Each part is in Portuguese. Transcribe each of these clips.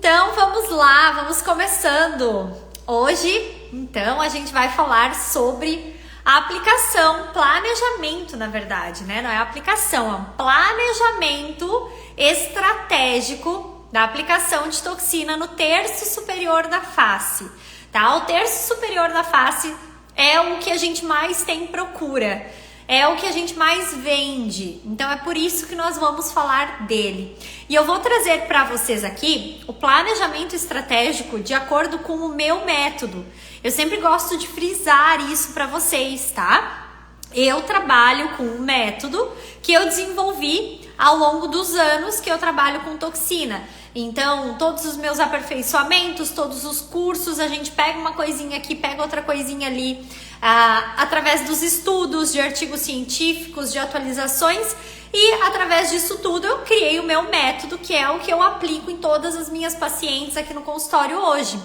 Então vamos lá, vamos começando. Hoje, então, a gente vai falar sobre a aplicação, planejamento, na verdade, né? Não é aplicação, é um planejamento estratégico da aplicação de toxina no terço superior da face, tá? O terço superior da face é o que a gente mais tem procura, é o que a gente mais vende, então é por isso que nós vamos falar dele. E eu vou trazer para vocês aqui o planejamento estratégico de acordo com o meu método. Eu sempre gosto de frisar isso para vocês, tá? Eu trabalho com um método que eu desenvolvi ao longo dos anos que eu trabalho com toxina. Então, todos os meus aperfeiçoamentos, todos os cursos, a gente pega uma coisinha aqui, pega outra coisinha ali, através dos estudos, de artigos científicos, de atualizações, e através disso tudo eu criei o meu método, que é o que eu aplico em todas as minhas pacientes aqui no consultório hoje.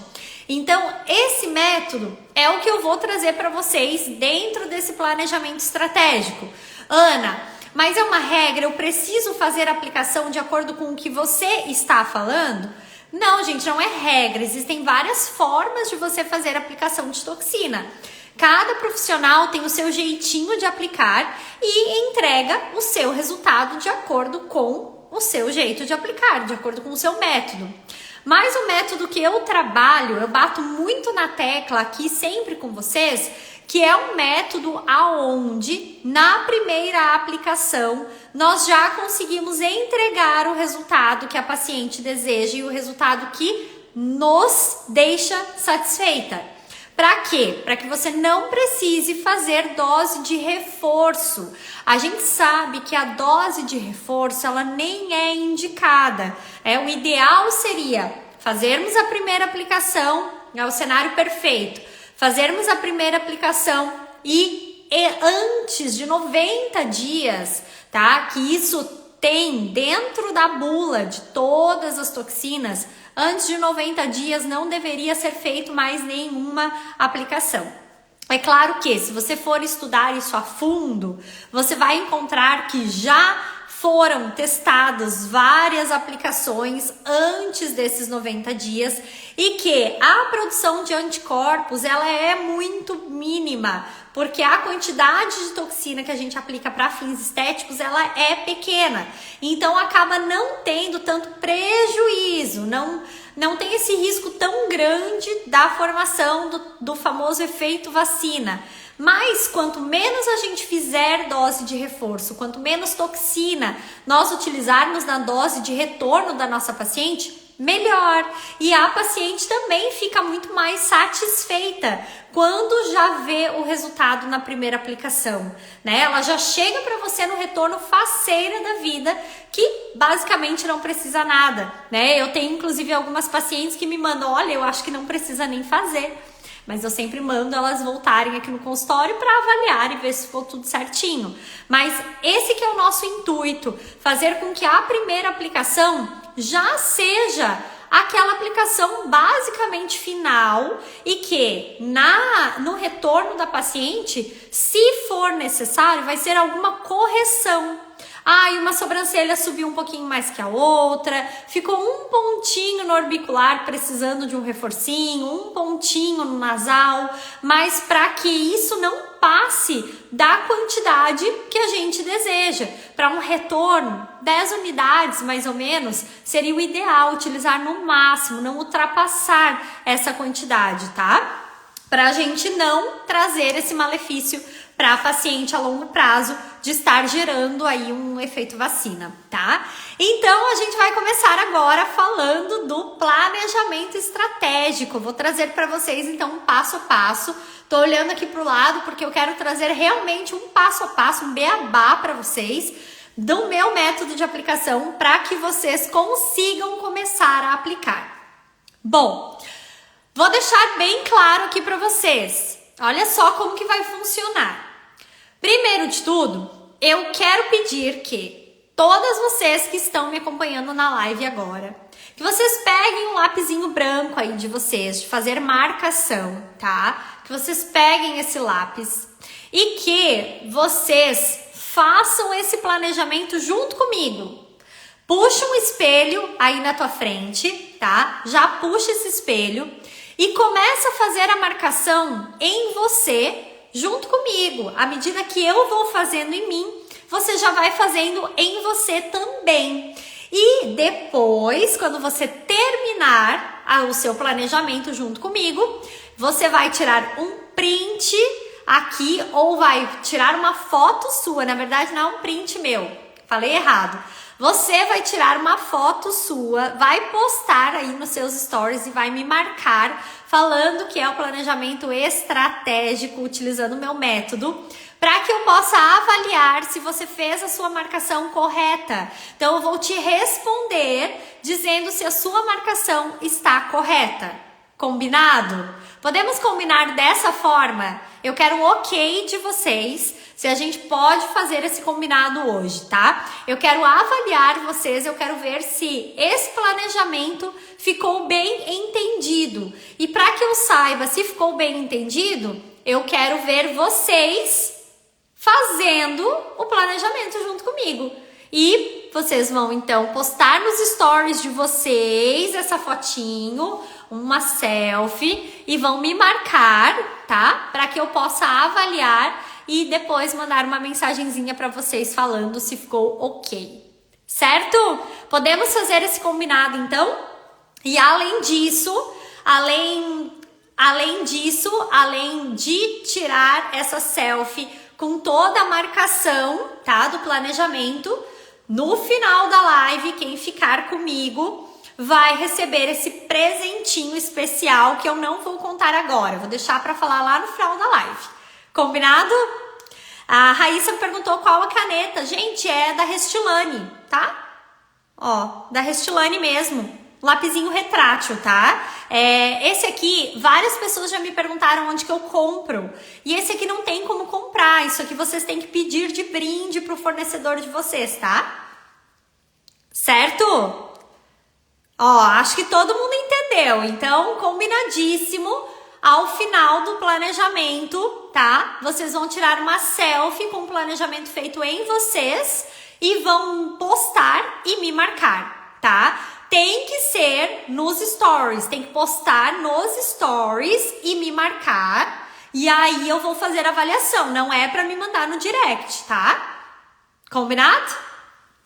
Então, esse método é o que eu vou trazer para vocês dentro desse planejamento estratégico. Ana, mas é uma regra, eu preciso fazer a aplicação de acordo com o que você está falando? Não, gente, não é regra. Existem várias formas de você fazer a aplicação de toxina. Cada profissional tem o seu jeitinho de aplicar e entrega o seu resultado de acordo com o seu jeito de aplicar, de acordo com o seu método. Mas o método que eu trabalho, eu bato muito na tecla aqui sempre com vocês, que é um método aonde na primeira aplicação nós já conseguimos entregar o resultado que a paciente deseja e o resultado que nos deixa satisfeita. Para quê? Para que você não precise fazer dose de reforço. A gente sabe que a dose de reforço ela nem é indicada. O ideal seria fazermos a primeira aplicação, é o cenário perfeito. Fazermos a primeira aplicação e antes de 90 dias, tá? Que isso tem dentro da bula de todas as toxinas, antes de 90 dias não deveria ser feito mais nenhuma aplicação. É claro que se você for estudar isso a fundo, você vai encontrar que já foram testadas várias aplicações antes desses 90 dias e que a produção de anticorpos ela é muito mínima, porque a quantidade de toxina que a gente aplica para fins estéticos ela é pequena, então acaba não tendo tanto prejuízo, não tem esse risco tão grande da formação do famoso efeito vacina. Mas quanto menos a gente fizer dose de reforço, quanto menos toxina nós utilizarmos na dose de retorno da nossa paciente, melhor. E a paciente também fica muito mais satisfeita quando já vê o resultado na primeira aplicação, né? Ela já chega para você no retorno faceira da vida, que basicamente não precisa nada, né? Eu tenho inclusive algumas pacientes que me mandam, olha, eu acho que não precisa nem fazer. Mas eu sempre mando elas voltarem aqui no consultório para avaliar e ver se ficou tudo certinho. Mas esse que é o nosso intuito, fazer com que a primeira aplicação já seja aquela aplicação basicamente final e que no retorno da paciente, se for necessário, vai ser alguma correção. E uma sobrancelha subiu um pouquinho mais que a outra, ficou um pontinho no orbicular precisando de um reforcinho, um pontinho no nasal, mas para que isso não passe da quantidade que a gente deseja. Para um retorno, 10 unidades mais ou menos, seria o ideal, utilizar no máximo, não ultrapassar essa quantidade, tá? Para a gente não trazer esse malefício para a paciente a longo prazo de estar gerando aí um efeito vacina, tá? Então, a gente vai começar agora falando do planejamento estratégico. Vou trazer para vocês, então, um passo a passo. Tô olhando aqui pro lado porque eu quero trazer realmente um passo a passo, um beabá para vocês do meu método de aplicação para que vocês consigam começar a aplicar. Bom, vou deixar bem claro aqui para vocês. Olha só como que vai funcionar. Primeiro de tudo, eu quero pedir que todas vocês que estão me acompanhando na live agora, que vocês peguem um lapisinho branco aí de vocês, de fazer marcação, tá? Que vocês peguem esse lápis e que vocês façam esse planejamento junto comigo. Puxa um espelho aí na tua frente, tá? Já puxa esse espelho e começa a fazer a marcação em você junto comigo. À medida que eu vou fazendo em mim, você já vai fazendo em você também. E depois, quando você terminar o seu planejamento junto comigo, você vai tirar um print aqui ou vai tirar uma foto sua. Na verdade, não é um print meu. Falei errado. Você vai tirar uma foto sua, vai postar aí nos seus stories e vai me marcar falando que é o planejamento estratégico utilizando o meu método, para que eu possa avaliar se você fez a sua marcação correta. Então eu vou te responder dizendo se a sua marcação está correta. Combinado? Podemos combinar dessa forma? Eu quero o ok de vocês, se a gente pode fazer esse combinado hoje, tá? Eu quero avaliar vocês, eu quero ver se esse planejamento ficou bem entendido. E para que eu saiba se ficou bem entendido, eu quero ver vocês fazendo o planejamento junto comigo. E vocês vão então postar nos stories de vocês essa fotinho, uma selfie, e vão me marcar, tá? Para que eu possa avaliar e depois mandar uma mensagenzinha para vocês falando se ficou ok. Certo? Podemos fazer esse combinado então? E além disso, além de tirar essa selfie com toda a marcação, tá, do planejamento, no final da live, quem ficar comigo vai receber esse presentinho especial que eu não vou contar agora. Vou deixar para falar lá no final da live. Combinado? A Raíssa me perguntou qual a caneta. Gente, é da Restylane, tá? Ó, da Restylane mesmo. Lapisinho retrátil, tá? Esse aqui, várias pessoas já me perguntaram onde que eu compro. E esse aqui não tem como comprar. Isso aqui vocês têm que pedir de brinde pro fornecedor de vocês, tá? Certo? Ó, acho que todo mundo entendeu. Então, combinadíssimo. Ao final do planejamento, tá? Vocês vão tirar uma selfie com o planejamento feito em vocês e vão postar e me marcar, tá? Tem que ser nos stories, tem que postar nos stories e me marcar. E aí eu vou fazer a avaliação, não é para me mandar no direct, tá? Combinado?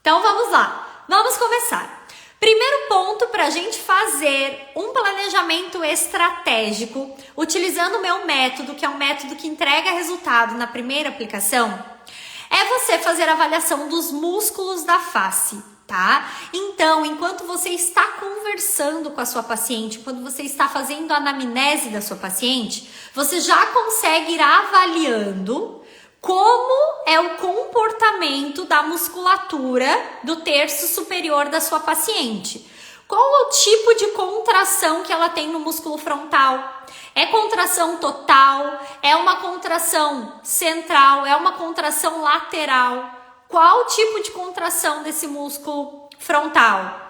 Então vamos lá, vamos começar. Primeiro ponto para a gente fazer um planejamento estratégico, utilizando o meu método, que é um método que entrega resultado na primeira aplicação, é você fazer a avaliação dos músculos da face, tá? Então, enquanto você está conversando com a sua paciente, quando você está fazendo a anamnese da sua paciente, você já consegue ir avaliando como é o comportamento da musculatura do terço superior da sua paciente. Qual é o tipo de contração que ela tem no músculo frontal? É contração total? É uma contração central? É uma contração lateral? Qual tipo de contração desse músculo frontal?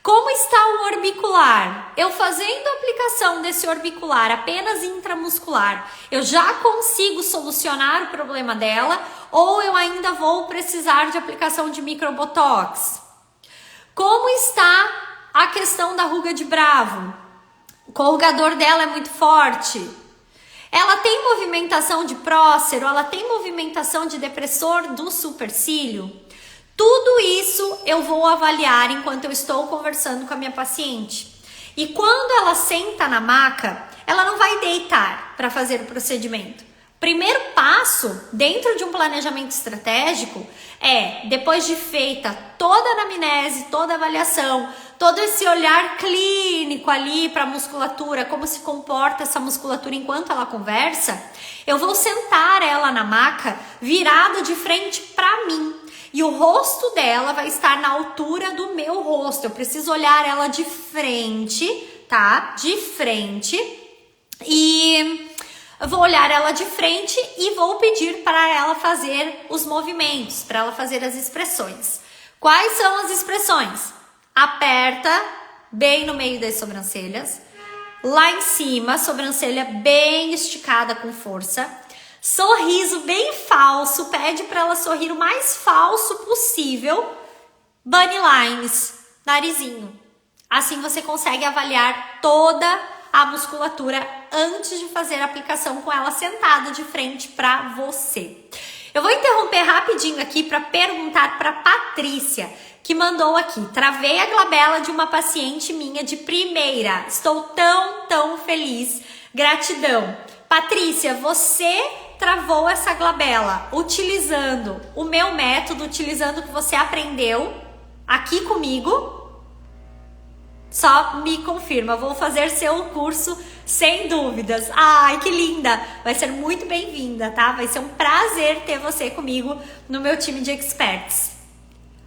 Como está o orbicular? Eu fazendo a aplicação desse orbicular apenas intramuscular, eu já consigo solucionar o problema dela ou eu ainda vou precisar de aplicação de microbotox? Como está a questão da ruga de Bravo? O corrugador dela é muito forte? Ela tem movimentação de prócero? Ela tem movimentação de depressor do supercílio? Tudo isso eu vou avaliar enquanto eu estou conversando com a minha paciente. E quando ela senta na maca, ela não vai deitar para fazer o procedimento. Primeiro passo dentro de um planejamento estratégico é, depois de feita toda a anamnese, toda a avaliação, todo esse olhar clínico ali para a musculatura, como se comporta essa musculatura enquanto ela conversa, eu vou sentar ela na maca virada de frente para mim. E o rosto dela vai estar na altura do meu rosto. Eu preciso olhar ela de frente, tá? De frente. E eu vou olhar ela de frente e vou pedir para ela fazer os movimentos, para ela fazer as expressões. Quais são as expressões? Aperta bem no meio das sobrancelhas. Lá em cima, sobrancelha bem esticada com força. Sorriso bem falso, pede para ela sorrir o mais falso possível bunny lines, narizinho. Assim você consegue avaliar toda a musculatura antes de fazer a aplicação com ela sentada de frente para você. Eu vou interromper rapidinho aqui para perguntar para Patrícia, que mandou aqui: travei a glabela de uma paciente minha de primeira. Estou tão feliz. Gratidão. Patrícia, você travou essa glabela utilizando o meu método, utilizando o que você aprendeu aqui comigo? Só me confirma, vou fazer seu curso sem dúvidas. Ai, que linda! Vai ser muito bem-vinda, tá? Vai ser um prazer ter você comigo no meu time de experts.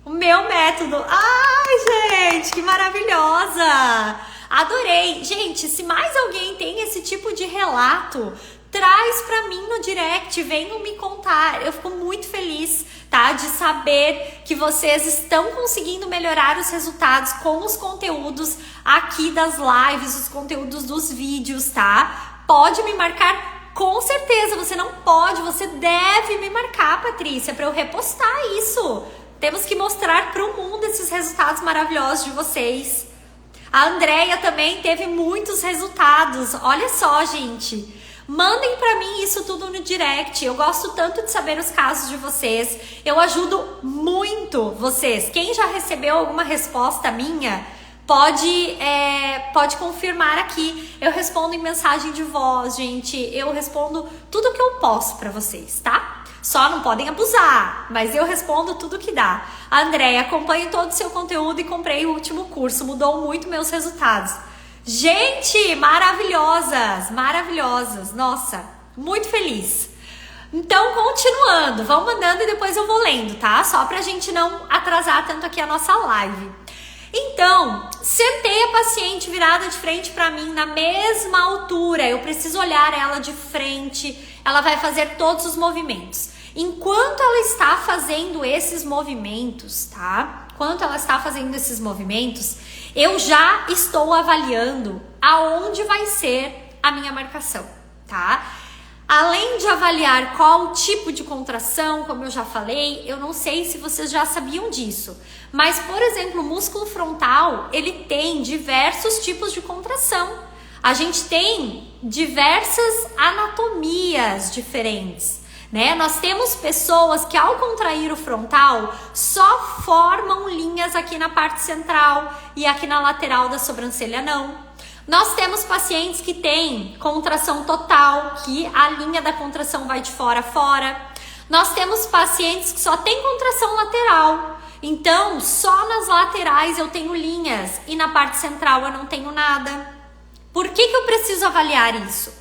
O meu método. Ai, gente, que maravilhosa! Adorei! Gente, se mais alguém tem esse tipo de relato, traz pra mim no direct, venham me contar. Eu fico muito feliz, tá? De saber que vocês estão conseguindo melhorar os resultados com os conteúdos aqui das lives, os conteúdos dos vídeos, tá? Pode me marcar, com certeza. Você não pode, você deve me marcar, Patrícia, pra eu repostar isso. Temos que mostrar pro mundo esses resultados maravilhosos de vocês. A Andrea também teve muitos resultados. Olha só, gente. Mandem pra mim isso tudo no direct. Eu gosto tanto de saber os casos de vocês. Eu ajudo muito vocês. Quem já recebeu alguma resposta minha, pode confirmar aqui. Eu respondo em mensagem de voz, gente. Eu respondo tudo que eu posso pra vocês, tá? Só não podem abusar, mas eu respondo tudo que dá. Andréia, acompanho todo o seu conteúdo e comprei o último curso. Mudou muito meus resultados. Gente, maravilhosas, maravilhosas. Nossa, muito feliz. Então, continuando, vão mandando e depois eu vou lendo, tá? Só pra gente não atrasar tanto aqui a nossa live. Então, sentei a paciente virada de frente pra mim na mesma altura. Eu preciso olhar ela de frente. Ela vai fazer todos os movimentos. Enquanto ela está fazendo esses movimentos, tá? Enquanto ela está fazendo esses movimentos, eu já estou avaliando aonde vai ser a minha marcação, tá? Além de avaliar qual tipo de contração, como eu já falei, eu não sei se vocês já sabiam disso, mas, por exemplo, o músculo frontal, ele tem diversos tipos de contração. A gente tem diversas anatomias diferentes, né? Nós temos pessoas que, ao contrair o frontal, só formam linhas aqui na parte central e aqui na lateral da sobrancelha não. Nós temos pacientes que têm contração total, que a linha da contração vai de fora a fora. Nós temos pacientes que só têm contração lateral. Então, só nas laterais eu tenho linhas e na parte central eu não tenho nada. Por que eu preciso avaliar isso?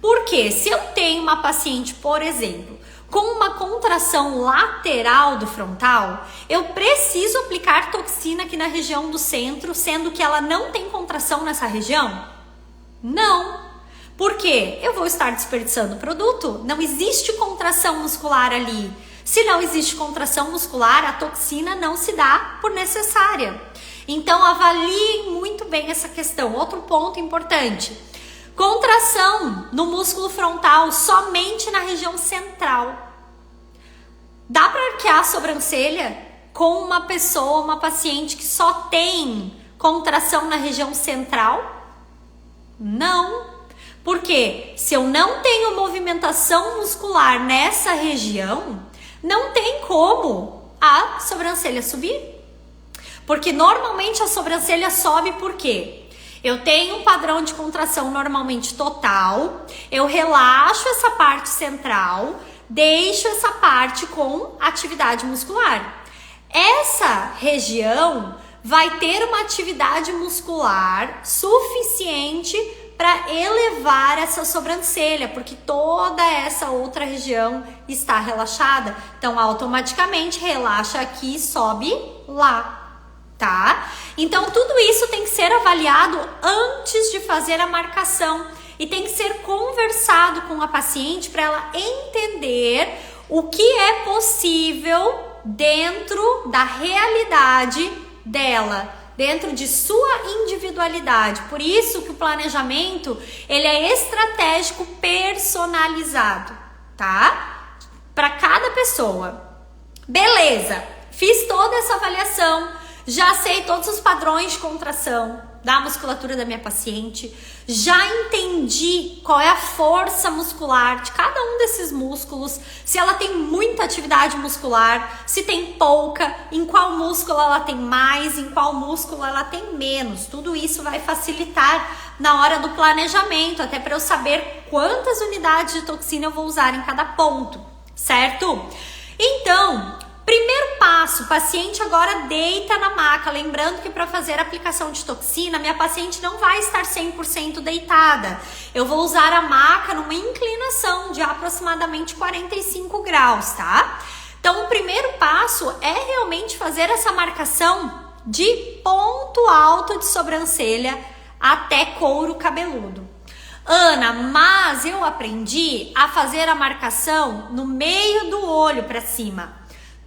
Porque se eu tenho uma paciente, por exemplo, com uma contração lateral do frontal, eu preciso aplicar toxina aqui na região do centro, sendo que ela não tem contração nessa região? Não. Por quê? Eu vou estar desperdiçando o produto. Não existe contração muscular ali. Se não existe contração muscular, a toxina não se dá por necessária. Então, avaliem muito bem essa questão. Outro ponto importante. Contração no músculo frontal somente na região central. Dá para arquear a sobrancelha com uma pessoa, uma paciente que só tem contração na região central? Não. Porque se eu não tenho movimentação muscular nessa região, não tem como a sobrancelha subir. Porque normalmente a sobrancelha sobe por quê? Eu tenho um padrão de contração normalmente total, eu relaxo essa parte central, deixo essa parte com atividade muscular. Essa região vai ter uma atividade muscular suficiente para elevar essa sobrancelha, porque toda essa outra região está relaxada. Então, automaticamente relaxa aqui e sobe lá. Tá? Então, tudo isso tem que ser avaliado antes de fazer a marcação e tem que ser conversado com a paciente para ela entender o que é possível dentro da realidade dela, dentro de sua individualidade. Por isso que o planejamento, ele é estratégico personalizado, tá? Para cada pessoa. Beleza, fiz toda essa avaliação. já sei todos os padrões de contração da musculatura da minha paciente, já entendi qual é a força muscular de cada um desses músculos, se ela tem muita atividade muscular, se tem pouca, em qual músculo ela tem mais, em qual músculo ela tem menos. Tudo isso vai facilitar na hora do planejamento, até para eu saber quantas unidades de toxina eu vou usar em cada ponto, certo? Então, primeiro passo, o paciente agora deita na maca. Lembrando que para fazer a aplicação de toxina, minha paciente não vai estar 100% deitada. Eu vou usar a maca numa inclinação de aproximadamente 45 graus, tá? Então, o primeiro passo é realmente fazer essa marcação de ponto alto de sobrancelha até couro cabeludo. Ana, mas eu aprendi a fazer a marcação no meio do olho para cima.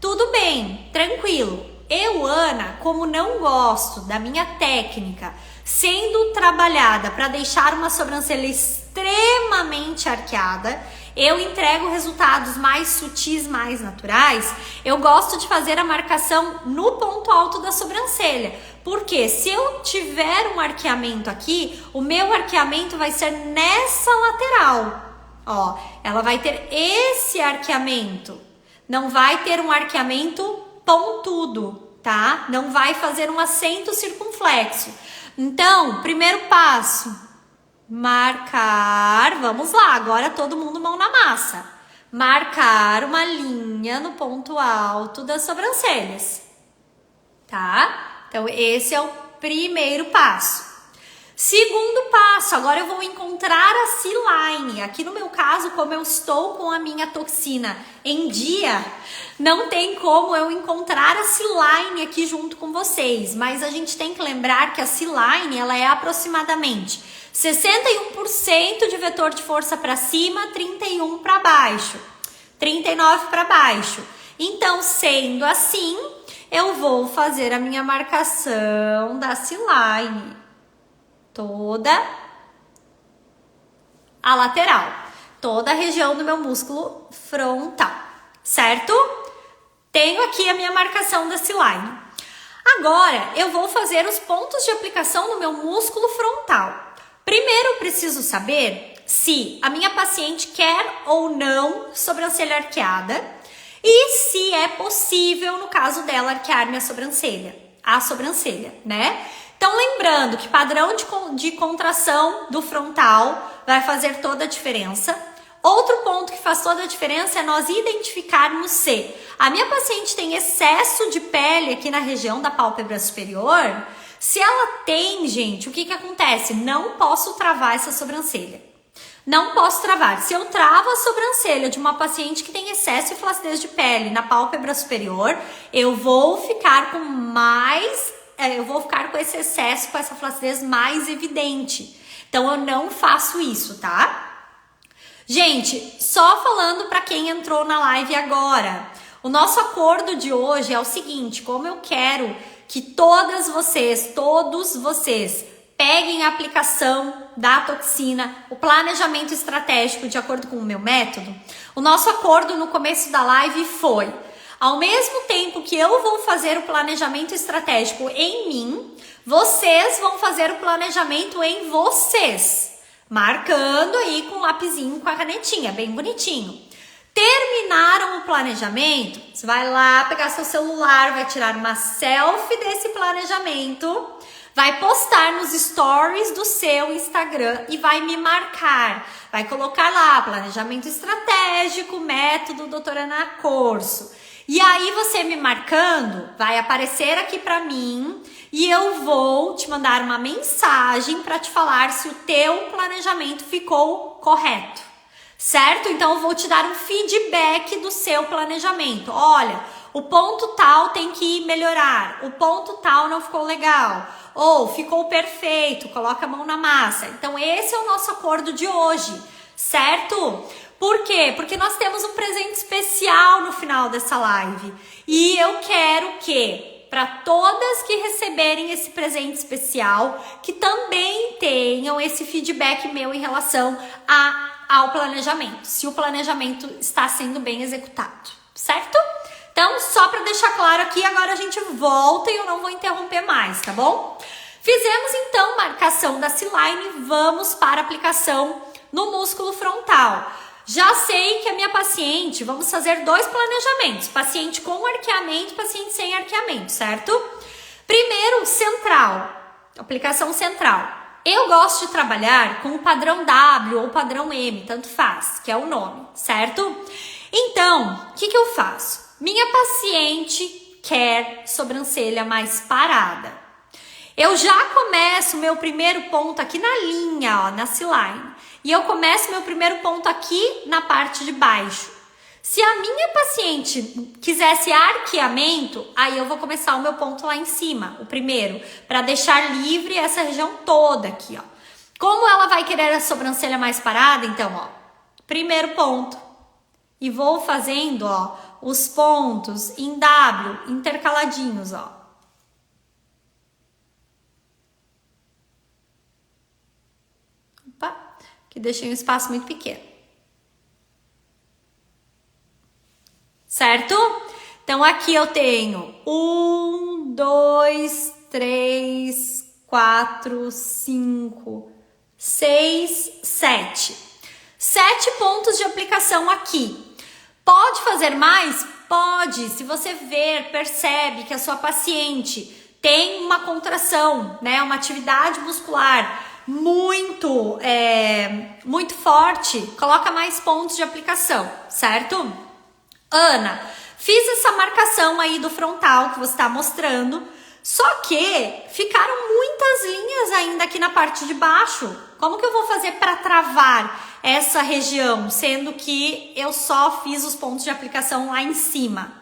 Tudo bem, tranquilo. Eu, Ana, como não gosto da minha técnica sendo trabalhada para deixar uma sobrancelha extremamente arqueada, eu entrego resultados mais sutis, mais naturais. Eu gosto de fazer a marcação no ponto alto da sobrancelha, porque se eu tiver um arqueamento aqui, o meu arqueamento vai ser nessa lateral. Ó, ela vai ter esse arqueamento. Não vai ter um arqueamento pontudo, tá? Não vai fazer um acento circunflexo. Então, primeiro passo, marcar, vamos lá, agora todo mundo mão na massa. Marcar uma linha no ponto alto das sobrancelhas, tá? Então, esse é o primeiro passo. Segundo passo, agora eu vou encontrar a C-line. Aqui no meu caso, como eu estou com a minha toxina em dia, não tem como eu encontrar a C-line aqui junto com vocês. Mas a gente tem que lembrar que a C-line, ela é aproximadamente 61% de vetor de força para cima, 31% para baixo, 39% para baixo. Então, sendo assim, eu vou fazer a minha marcação da C-line. Toda a lateral, toda a região do meu músculo frontal, certo? Tenho aqui a minha marcação da C-line. Agora, eu vou fazer os pontos de aplicação no meu músculo frontal. Primeiro, eu preciso saber se a minha paciente quer ou não sobrancelha arqueada e se é possível, no caso dela, arquear minha sobrancelha, a sobrancelha, né? Então, lembrando que padrão de contração do frontal vai fazer toda a diferença. Outro ponto que faz toda a diferença é nós identificarmos se a minha paciente tem excesso de pele aqui na região da pálpebra superior. Se ela tem, gente, o que acontece? Não posso travar essa sobrancelha. Não posso travar. Se eu travo a sobrancelha de uma paciente que tem excesso de flacidez de pele na pálpebra superior, eu vou ficar com esse excesso, com essa flacidez mais evidente. Então, eu não faço isso, tá? Gente, só falando para quem entrou na live agora, o nosso acordo de hoje é o seguinte: como eu quero que todos vocês peguem a aplicação da toxina, o planejamento estratégico de acordo com o meu método, o nosso acordo no começo da live foi: ao mesmo tempo que eu vou fazer o planejamento estratégico em mim, vocês vão fazer o planejamento em vocês. Marcando aí com o lapisinho, com a canetinha, bem bonitinho. Terminaram o planejamento, você vai lá pegar seu celular, vai tirar uma selfie desse planejamento, vai postar nos stories do seu Instagram e vai me marcar. Vai colocar lá, planejamento estratégico, método doutora Ana Corso. E aí você me marcando, vai aparecer aqui pra mim e eu vou te mandar uma mensagem para te falar se o teu planejamento ficou correto, certo? Então eu vou te dar um feedback do seu planejamento. Olha, o ponto tal tem que melhorar, o ponto tal não ficou legal, ou ficou perfeito, coloca a mão na massa. Então esse é o nosso acordo de hoje, certo? Por quê? Porque nós temos um presente especial no final dessa live. E eu quero que, para todas que receberem esse presente especial, que também tenham esse feedback meu em relação ao planejamento. Se o planejamento está sendo bem executado, certo? Então, só para para deixar claro aqui, agora a gente volta e eu não vou interromper mais, tá bom? Fizemos então marcação da C-line, vamos para aplicação no músculo frontal. Já sei que a minha paciente, vamos fazer 2 planejamentos, paciente com arqueamento, paciente sem arqueamento, certo? Primeiro, central, aplicação central. Eu gosto de trabalhar com o padrão W ou padrão M, tanto faz, que é o nome, certo? Então, o que eu faço? Minha paciente quer sobrancelha mais parada. Eu já começo meu primeiro ponto aqui na linha, ó, na C-line. E eu começo meu primeiro ponto aqui na parte de baixo. Se a minha paciente quisesse arqueamento, aí eu vou começar o meu ponto lá em cima, o primeiro, para deixar livre essa região toda aqui, ó. Como ela vai querer a sobrancelha mais parada, então, ó, primeiro ponto. E vou fazendo, ó, os pontos em W, intercaladinhos, ó. Opa, que deixei um espaço muito pequeno. Certo? Então, aqui eu tenho 1, 2, 3, 4, 5, 6, 7. 7 pontos de aplicação aqui. Pode fazer mais? Pode. Se você ver, percebe que a sua paciente tem uma contração, né? Uma atividade muscular muito forte, coloca mais pontos de aplicação, certo? Ana, fiz essa marcação aí do frontal que você está mostrando, só que ficaram muitas linhas ainda aqui na parte de baixo. Como que eu vou fazer para travar essa região, sendo que eu só fiz os pontos de aplicação lá em cima?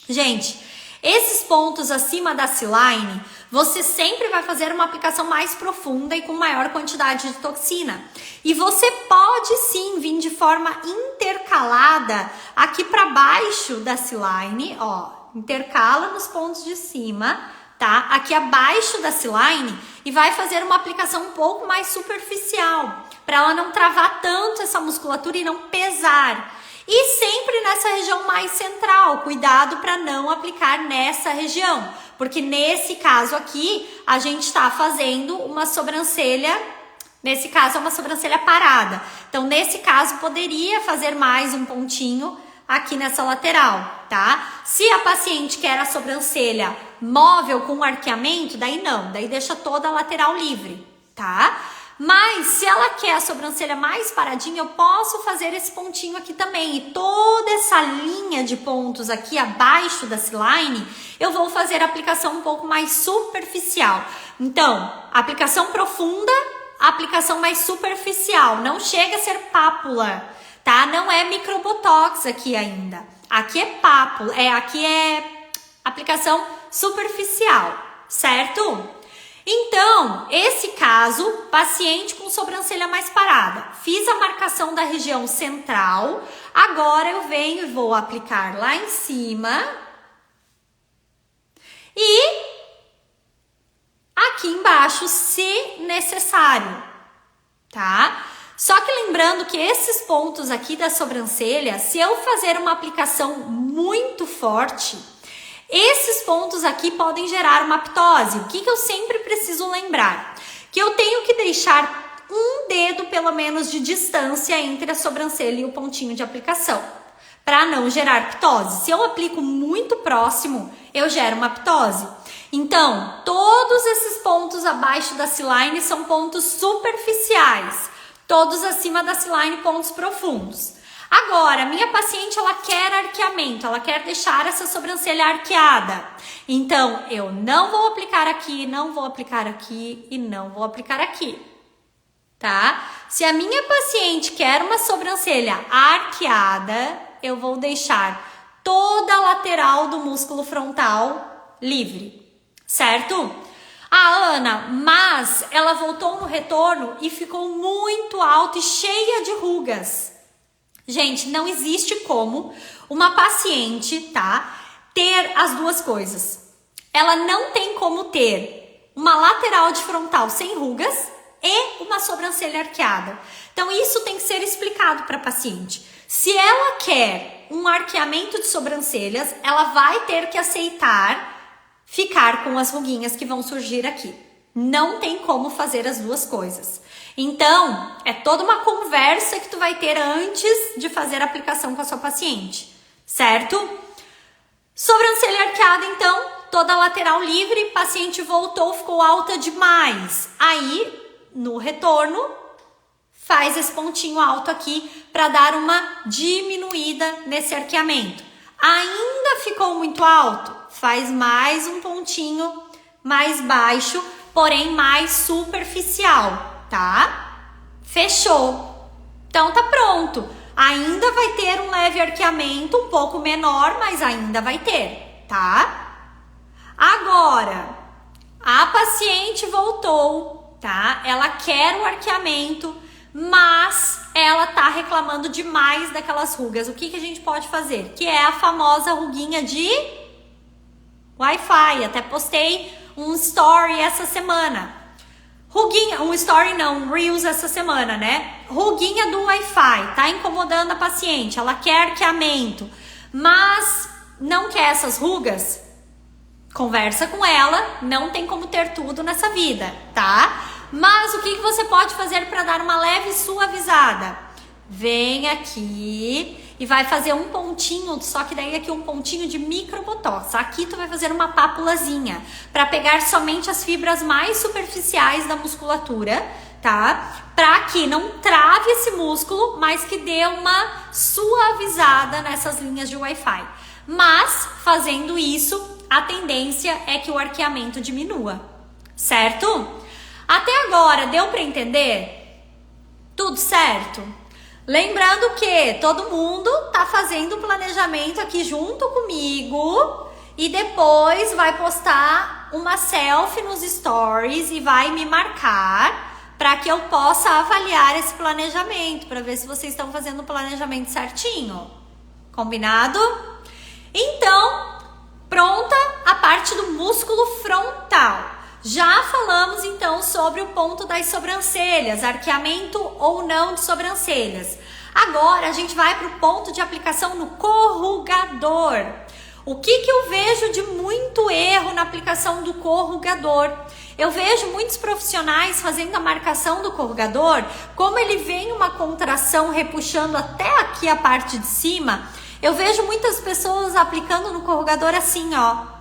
Gente, esses pontos acima da C-line, você sempre vai fazer uma aplicação mais profunda e com maior quantidade de toxina. E você pode sim vir de forma intercalada aqui para baixo da C-line, ó, intercala nos pontos de cima, tá? Aqui abaixo da C-line e vai fazer uma aplicação um pouco mais superficial, para ela não travar tanto essa musculatura e não pesar. E sempre nessa região mais central, cuidado para não aplicar nessa região, porque nesse caso aqui, a gente está fazendo uma sobrancelha, nesse caso é uma sobrancelha parada. Então, nesse caso, poderia fazer mais um pontinho aqui nessa lateral, tá? Se a paciente quer a sobrancelha móvel com arqueamento, daí não, daí deixa toda a lateral livre, tá? Mas se ela quer a sobrancelha mais paradinha, eu posso fazer esse pontinho aqui também. E toda essa linha de pontos aqui abaixo da C-line, eu vou fazer a aplicação um pouco mais superficial. Então, aplicação profunda, aplicação mais superficial. Não chega a ser pápula, tá? Não é microbotox aqui ainda. Aqui é pápula, aqui é aplicação superficial, certo? Então, esse caso, paciente com sobrancelha mais parada. Fiz a marcação da região central, agora eu venho e vou aplicar lá em cima. E aqui embaixo, se necessário, tá? Só que lembrando que esses pontos aqui da sobrancelha, se eu fazer uma aplicação muito forte, esses pontos aqui podem gerar uma ptose. O que eu sempre preciso lembrar? Que eu tenho que deixar um dedo, pelo menos, de distância entre a sobrancelha e o pontinho de aplicação, para não gerar ptose. Se eu aplico muito próximo, eu gero uma ptose. Então, todos esses pontos abaixo da C-line são pontos superficiais. Todos acima da C-line, pontos profundos. Agora, minha paciente, ela quer arqueamento, ela quer deixar essa sobrancelha arqueada. Então, eu não vou aplicar aqui, não vou aplicar aqui e não vou aplicar aqui, tá? Se a minha paciente quer uma sobrancelha arqueada, eu vou deixar toda a lateral do músculo frontal livre, certo? Ah, Ana, mas ela voltou no retorno e ficou muito alta e cheia de rugas. Gente, não existe como uma paciente, tá, ter as duas coisas. Ela não tem como ter uma lateral de frontal sem rugas e uma sobrancelha arqueada. Então, isso tem que ser explicado para a paciente. Se ela quer um arqueamento de sobrancelhas, ela vai ter que aceitar ficar com as ruguinhas que vão surgir aqui. Não tem como fazer as duas coisas. Então, é toda uma conversa que tu vai ter antes de fazer a aplicação com a sua paciente, certo? Sobrancelha arqueada, então, toda a lateral livre, paciente voltou, ficou alta demais. Aí, no retorno, faz esse pontinho alto aqui para dar uma diminuída nesse arqueamento. Ainda ficou muito alto? Faz mais um pontinho mais baixo, porém mais superficial, tá? Fechou. Então tá pronto. Ainda vai ter um leve arqueamento, um pouco menor, mas ainda vai ter, tá? Agora, a paciente voltou, tá? Ela quer o arqueamento, mas ela tá reclamando demais daquelas rugas. O que a gente pode fazer? Que é a famosa ruguinha de Wi-Fi. Até postei um story essa semana. Ruguinha, um story não, um Reels essa semana, né? Ruguinha do Wi-Fi, tá incomodando a paciente. Ela quer arqueamento, mas não quer essas rugas. Conversa com ela, não tem como ter tudo nessa vida, tá? Mas o que você pode fazer para dar uma leve suavizada? Vem aqui e vai fazer um pontinho, só que daí aqui um pontinho de microbotox. Aqui tu vai fazer uma pápulazinha para pegar somente as fibras mais superficiais da musculatura, tá? Para que não trave esse músculo, mas que dê uma suavizada nessas linhas de Wi-Fi. Mas fazendo isso, a tendência é que o arqueamento diminua, certo? Até agora, deu para entender? Tudo certo? Lembrando que todo mundo tá fazendo o planejamento aqui junto comigo e depois vai postar uma selfie nos stories e vai me marcar para que eu possa avaliar esse planejamento, para ver se vocês estão fazendo o planejamento certinho. Combinado? Então, pronta a parte do músculo frontal. Já falamos então sobre o ponto das sobrancelhas, arqueamento ou não de sobrancelhas. Agora a gente vai para o ponto de aplicação no corrugador. O que eu vejo de muito erro na aplicação do corrugador? Eu vejo muitos profissionais fazendo a marcação do corrugador, como ele vem uma contração repuxando até aqui a parte de cima, eu vejo muitas pessoas aplicando no corrugador assim, ó.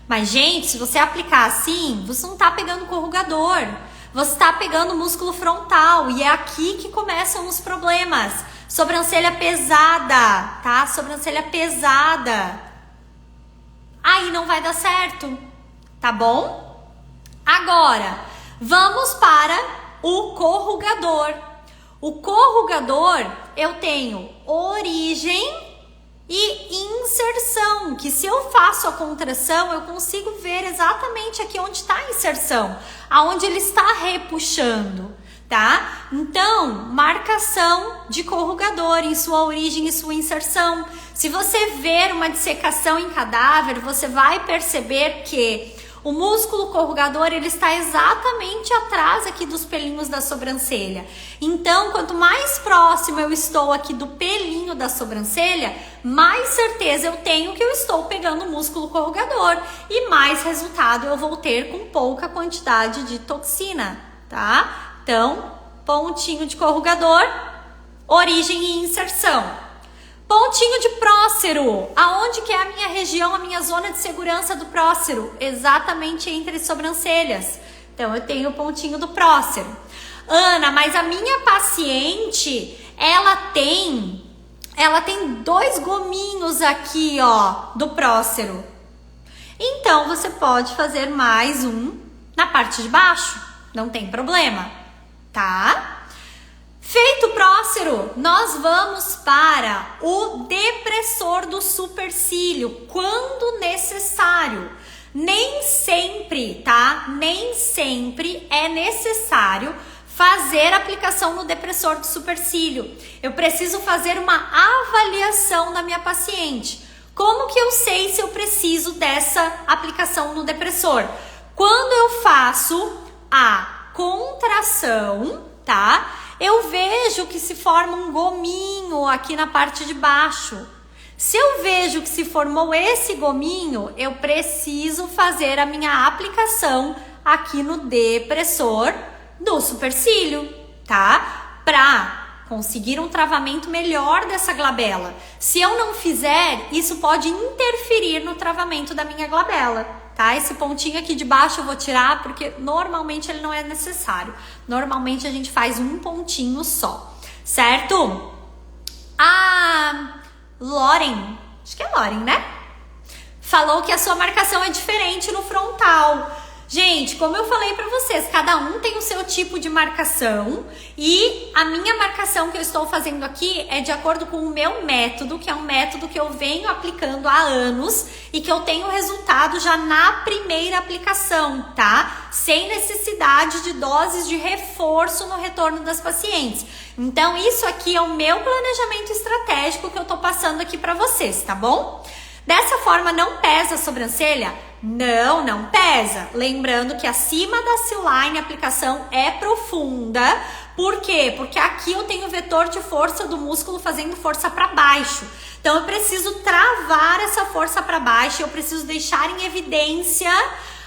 Mas, gente, se você aplicar assim, você não tá pegando corrugador. Você tá pegando o músculo frontal. E é aqui que começam os problemas. Sobrancelha pesada, tá? Sobrancelha pesada. Aí não vai dar certo, tá bom? Agora, vamos para o corrugador. O corrugador, eu tenho origem e inserção, que se eu faço a contração, eu consigo ver exatamente aqui onde está a inserção, aonde ele está repuxando, tá? Então, marcação de corrugador em sua origem e sua inserção. Se você ver uma dissecação em cadáver, você vai perceber que o músculo corrugador, ele está exatamente atrás aqui dos pelinhos da sobrancelha. Então, quanto mais próximo eu estou aqui do pelinho da sobrancelha, mais certeza eu tenho que eu estou pegando o músculo corrugador e mais resultado eu vou ter com pouca quantidade de toxina, tá? Então, pontinho de corrugador, origem e inserção. Pontinho de prócero, aonde que é a minha região, a minha zona de segurança do prócero? Exatamente entre as sobrancelhas. Então, eu tenho o pontinho do prócero. Ana, mas a minha paciente, ela tem 2 gominhos aqui, ó, do prócero. Então, você pode fazer mais um na parte de baixo, não tem problema, tá? Feito o prócero, nós vamos para o depressor do supercílio, quando necessário. Nem sempre, tá? Nem sempre é necessário fazer a aplicação no depressor do supercílio. Eu preciso fazer uma avaliação da minha paciente. Como que eu sei se eu preciso dessa aplicação no depressor? Quando eu faço a contração, tá? Eu vejo que se forma um gominho aqui na parte de baixo. Se eu vejo que se formou esse gominho, eu preciso fazer a minha aplicação aqui no depressor do supercílio, tá? Pra conseguir um travamento melhor dessa glabela. Se eu não fizer, isso pode interferir no travamento da minha glabela, tá? Esse pontinho aqui de baixo eu vou tirar porque normalmente ele não é necessário. Normalmente a gente faz um pontinho só, certo? Loren, acho que é Loren, né? Falou que a sua marcação é diferente no frontal. Gente, como eu falei pra vocês, cada um tem o seu tipo de marcação e a minha marcação que eu estou fazendo aqui é de acordo com o meu método, que é um método que eu venho aplicando há anos e que eu tenho resultado já na primeira aplicação, tá? Sem necessidade de doses de reforço no retorno das pacientes. Então, isso aqui é o meu planejamento estratégico que eu tô passando aqui pra vocês, tá bom? Dessa forma, não pesa a sobrancelha? Não pesa. Lembrando que acima da C-line a aplicação é profunda. Por quê? Porque aqui eu tenho o vetor de força do músculo fazendo força para baixo. Então, eu preciso travar essa força para baixo. Eu preciso deixar em evidência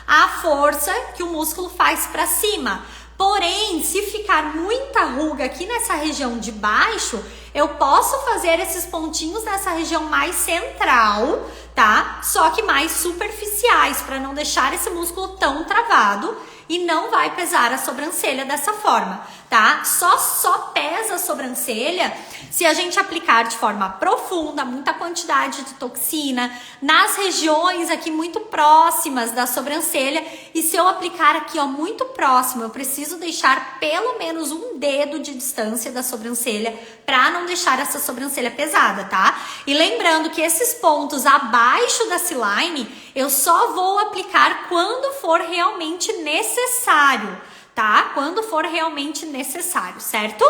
a força que o músculo faz para cima. Porém, se ficar muita ruga aqui nessa região de baixo, eu posso fazer esses pontinhos nessa região mais central, tá? Só que mais superficiais, para não deixar esse músculo tão travado e não vai pesar a sobrancelha dessa forma, tá? Só pesa a sobrancelha se a gente aplicar de forma profunda, muita quantidade de toxina, nas regiões aqui muito próximas da sobrancelha. E se eu aplicar aqui, ó, muito próximo, eu preciso deixar pelo menos um dedo de distância da sobrancelha para não deixar essa sobrancelha pesada, tá? E lembrando que esses pontos abaixo da C-line, eu só vou aplicar quando for realmente necessário, tá? Quando for realmente necessário, certo?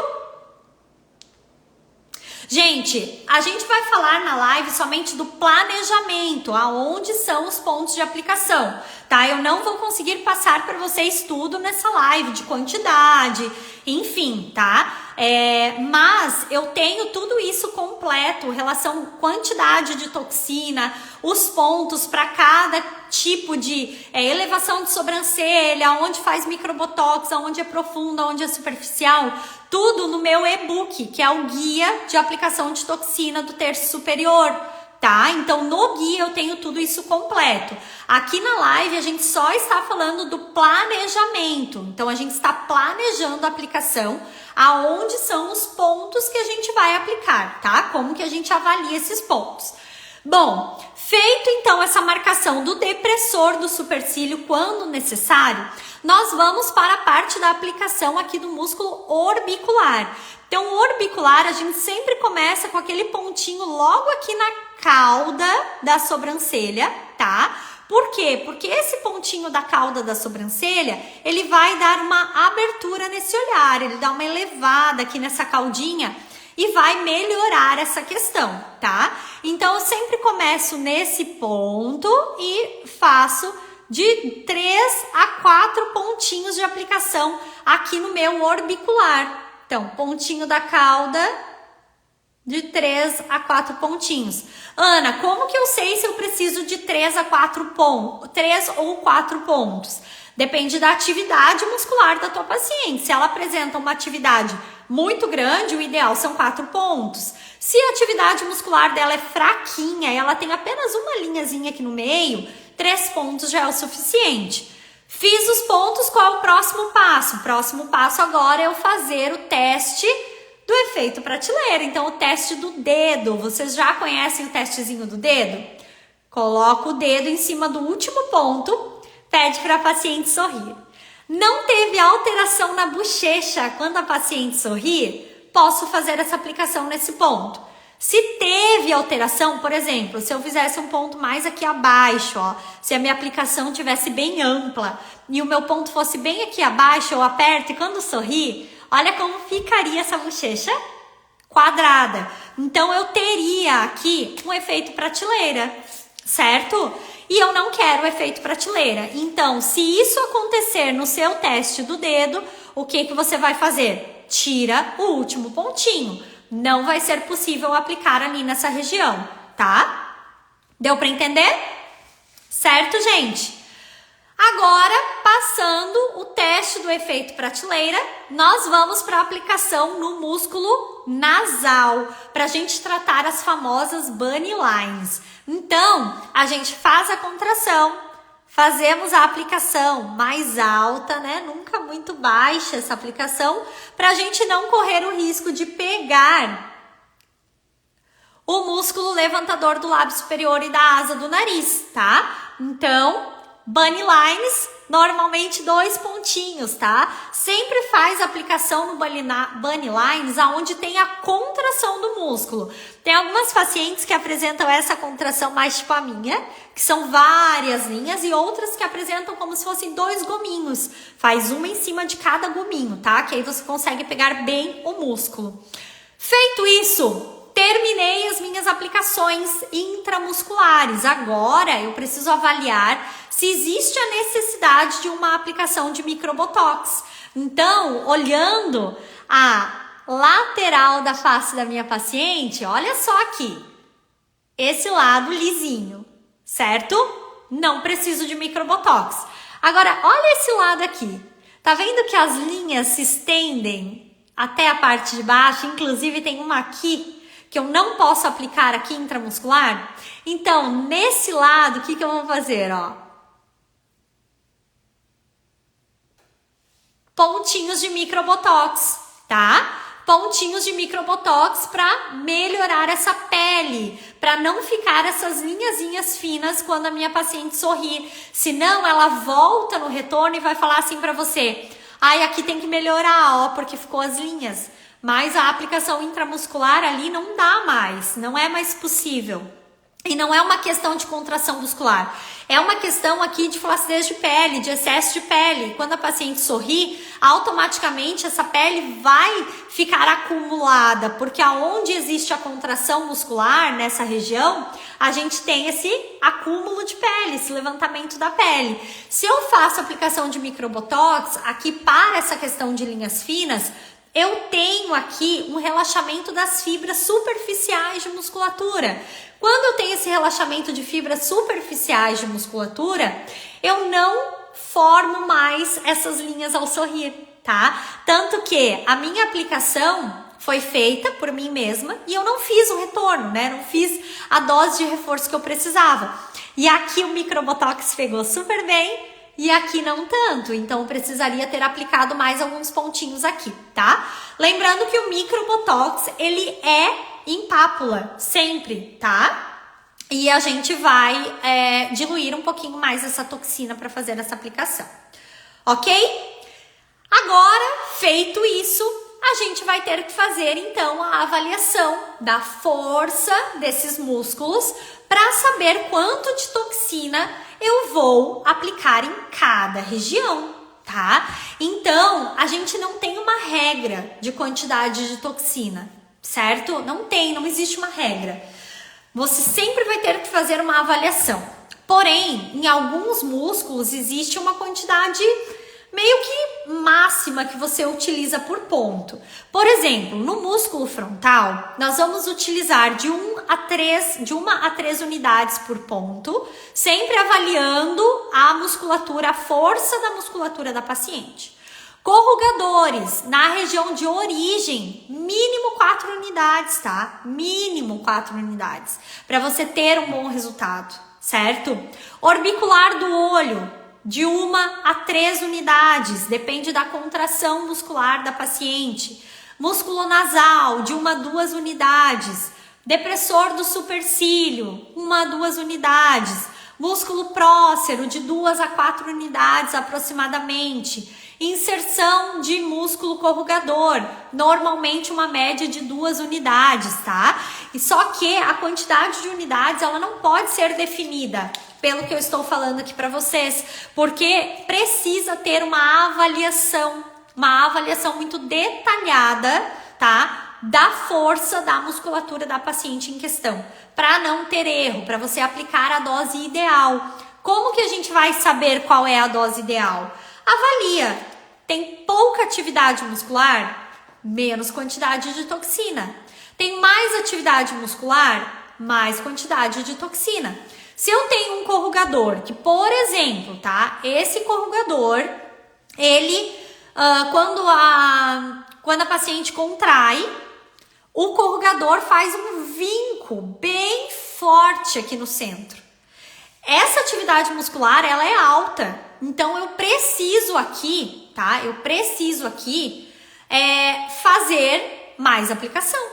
Gente, a gente vai falar na live somente do planejamento, aonde são os pontos de aplicação, tá? Eu não vou conseguir passar para vocês tudo nessa live de quantidade, enfim, tá? Mas eu tenho tudo isso completo, relação quantidade de toxina, os pontos para cada tipo de elevação de sobrancelha, onde faz microbotox, onde é profunda, onde é superficial, tudo no meu e-book, que é o guia de aplicação de toxina do terço superior, tá? Então no guia eu tenho tudo isso completo. Aqui na live a gente só está falando do planejamento, então a gente está planejando a aplicação, aonde são os pontos que a gente vai aplicar, tá? Como que a gente avalia esses pontos. Bom, feito então essa marcação do depressor do supercílio quando necessário, nós vamos para a parte da aplicação aqui do músculo orbicular. Então, o orbicular a gente sempre começa com aquele pontinho logo aqui na cauda da sobrancelha, tá? Por quê? Porque esse pontinho da cauda da sobrancelha, ele vai dar uma abertura nesse olhar, ele dá uma elevada aqui nessa caudinha e vai melhorar essa questão, tá? Então, eu sempre começo nesse ponto e faço de 3 a 4 pontinhos de aplicação aqui no meu orbicular. Então, pontinho da cauda, de 3 a 4 pontinhos. Ana, como que eu sei se eu preciso de 3 ou 4 pontos? Depende da atividade muscular da tua paciente. Se ela apresenta uma atividade muito grande, o ideal são 4 pontos. Se a atividade muscular dela é fraquinha e ela tem apenas uma linhazinha aqui no meio, 3 pontos já é o suficiente. Fiz os pontos, qual é o próximo passo? O próximo passo agora é eu fazer o teste do efeito prateleira. Então, o teste do dedo. Vocês já conhecem o testezinho do dedo? Coloca o dedo em cima do último ponto, pede para a paciente sorrir. Não teve alteração na bochecha quando a paciente sorrir? Posso fazer essa aplicação nesse ponto. Se teve alteração, por exemplo, se eu fizesse um ponto mais aqui abaixo, ó, se a minha aplicação tivesse bem ampla e o meu ponto fosse bem aqui abaixo, eu aperto e quando sorri, olha como ficaria essa bochecha quadrada. Então, eu teria aqui um efeito prateleira, certo? E eu não quero o efeito prateleira. Então, se isso acontecer no seu teste do dedo, o que você vai fazer? Tira o último pontinho. Não vai ser possível aplicar ali nessa região, tá? Deu para entender? Certo, gente? Agora, passando o teste do efeito prateleira, nós vamos para a aplicação no músculo nasal, para a gente tratar as famosas bunny lines. Então, a gente faz a contração, fazemos a aplicação mais alta, né? Nunca muito baixa essa aplicação, para a gente não correr o risco de pegar o músculo levantador do lábio superior e da asa do nariz, tá? Então, bunny lines, normalmente 2 pontinhos, tá? Sempre faz aplicação no bunny lines aonde tem a contração do músculo. Tem algumas pacientes que apresentam essa contração mais tipo a minha, que são várias linhas, e outras que apresentam como se fossem 2 gominhos. Faz uma em cima de cada gominho, tá? Que aí você consegue pegar bem o músculo. Feito isso, terminei as minhas aplicações intramusculares. Agora eu preciso avaliar se existe a necessidade de uma aplicação de microbotox. Então, olhando a lateral da face da minha paciente, olha só aqui, esse lado lisinho, certo? Não preciso de microbotox. Agora, olha esse lado aqui. Tá vendo que as linhas se estendem até a parte de baixo? Inclusive tem uma aqui que eu não posso aplicar aqui intramuscular. Então, nesse lado, o que eu vou fazer, ó? Pontinhos de microbotox, tá? Pontinhos de microbotox para melhorar essa pele, para não ficar essas linhazinhas finas quando a minha paciente sorrir. Senão, ela volta no retorno e vai falar assim para você: ai, aqui tem que melhorar, ó, porque ficou as linhas. Mas a aplicação intramuscular ali não dá mais, não é mais possível. E não é uma questão de contração muscular, é uma questão aqui de flacidez de pele, de excesso de pele. Quando a paciente sorri, automaticamente essa pele vai ficar acumulada, porque aonde existe a contração muscular, nessa região, a gente tem esse acúmulo de pele, esse levantamento da pele. Se eu faço aplicação de microbotox, aqui para essa questão de linhas finas, eu tenho aqui um relaxamento das fibras superficiais de musculatura. Quando eu tenho esse relaxamento de fibras superficiais de musculatura, eu não formo mais essas linhas ao sorrir, tá? Tanto que a minha aplicação foi feita por mim mesma e eu não fiz o retorno, né? Não fiz a dose de reforço que eu precisava. E aqui o microbotox pegou super bem e aqui não tanto, então eu precisaria ter aplicado mais alguns pontinhos aqui, tá? Lembrando que o microbotox, ele é em pápula, sempre, tá? E a gente vai diluir um pouquinho mais essa toxina para fazer essa aplicação, ok? Agora, feito isso, a gente vai ter que fazer, então, a avaliação da força desses músculos para saber quanto de toxina eu vou aplicar em cada região, tá? Então, a gente não tem uma regra de quantidade de toxina, certo? Não existe uma regra. Você sempre vai ter que fazer uma avaliação. Porém, em alguns músculos existe uma quantidade meio que máxima que você utiliza por ponto. Por exemplo, no músculo frontal, nós vamos utilizar de 1 a 3 unidades por ponto, sempre avaliando a musculatura, a força da musculatura da paciente. Corrugadores, na região de origem, mínimo 4 unidades, tá? Mínimo 4 unidades, para você ter um bom resultado, certo? Orbicular do olho, de 1 a 3 unidades, depende da contração muscular da paciente. Músculo nasal, de 1 a 2 unidades. Depressor do supercílio, 1 a 2 unidades. Músculo prócero, de 2 a 4 unidades aproximadamente. Inserção de músculo corrugador, normalmente uma média de 2 unidades, tá? E só que a quantidade de unidades, ela não pode ser definida pelo que eu estou falando aqui para vocês, porque precisa ter uma avaliação muito detalhada, tá? Da força da musculatura da paciente em questão, para não ter erro, para você aplicar a dose ideal. Como que a gente vai saber qual é a dose ideal? Avalia. Tem pouca atividade muscular? menos quantidade de toxina. Tem mais atividade muscular, mais quantidade de toxina. Se eu tenho um corrugador, que por exemplo, tá? Esse corrugador, ele, quando a paciente contrai, o corrugador faz um vinco bem forte aqui no centro. Essa atividade muscular, ela é alta. Então, eu preciso aqui, tá? Eu preciso aqui fazer mais aplicação,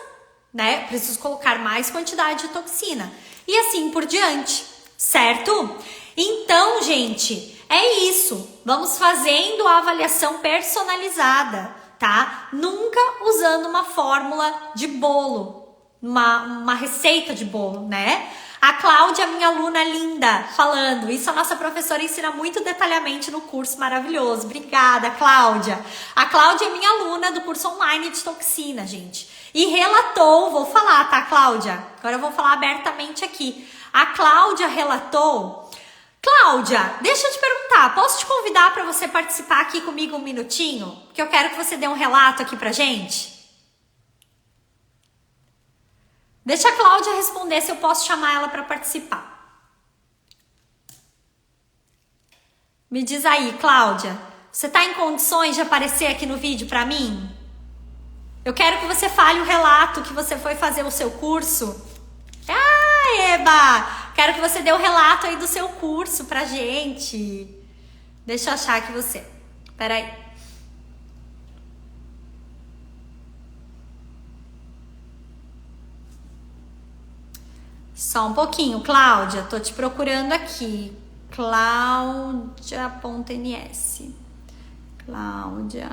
né? Preciso colocar mais quantidade de toxina. E assim por diante, certo? Então, gente, é isso. Vamos fazendo a avaliação personalizada, tá? Nunca usando uma fórmula de bolo, uma receita de bolo, né? A Cláudia, minha aluna linda, falando. Isso a nossa professora ensina muito detalhadamente no curso maravilhoso. Obrigada, Cláudia. A Cláudia é minha aluna do curso online de toxina, gente. E relatou, vou falar, tá, Cláudia? Agora eu vou falar abertamente aqui. A Cláudia relatou. Cláudia, deixa eu te perguntar, posso te convidar para você participar aqui comigo um minutinho? Porque eu quero que você dê um relato aqui pra gente. Deixa a Cláudia responder se eu posso chamar ela para participar. Me diz aí, Cláudia, você está em condições de aparecer aqui no vídeo para mim? Eu quero que você fale o relato que você foi fazer o seu curso. Ah, Eba! Quero que você dê o relato aí do seu curso pra gente. Deixa eu achar aqui você. Peraí. Só um pouquinho, Cláudia. Tô te procurando aqui. Cláudia.ns. Cláudia.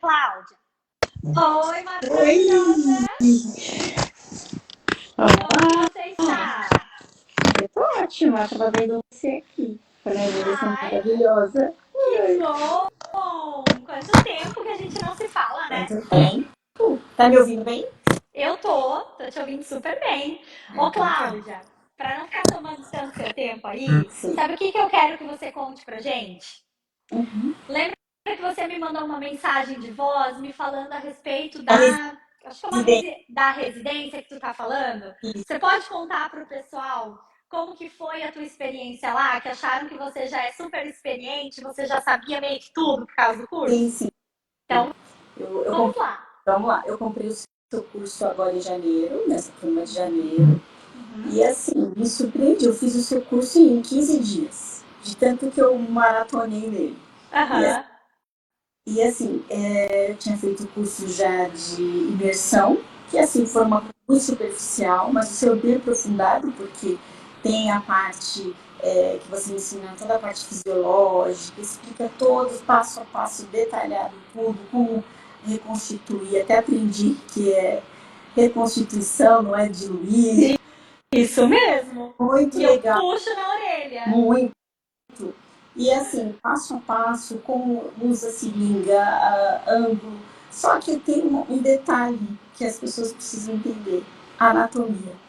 Cláudia. Oi, maravilhosa. Como você está? Eu tô ótima, tava vendo você aqui. Falei, você é maravilhosa. Que bom! Quanto tempo que a gente não se fala, né? Quanto tempo? Tá me ouvindo bem? Eu tô te ouvindo super bem. Ô, Cláudia, pra não ficar tomando tanto seu tempo aí, sabe o que eu quero que você conte pra gente? Lembra que você me mandou uma mensagem de voz me falando a respeito acho que é da residência que tu tá falando? Você pode contar pro pessoal como que foi a tua experiência lá? Que acharam que você já é super experiente, você já sabia meio que tudo por causa do curso? Sim. Então, vamos lá. Vamos lá. Eu comprei o seu curso agora em janeiro, nessa turma de janeiro. E assim, me surpreendi. Eu fiz o seu curso em 15 dias. De tanto que eu maratonei nele. E assim, eu tinha feito o curso já de imersão, que assim, foi uma coisa muito superficial, mas o seu bem aprofundado, porque tem a parte que você ensina toda a parte fisiológica, explica todo passo a passo detalhado tudo, como reconstituir. Até aprendi que é reconstituição, não é diluir. Isso mesmo. Muito legal. Eu puxo na orelha. Muito. E assim, passo a passo, como usa seringa, ângulo. Só que tem um detalhe que as pessoas precisam entender: a anatomia.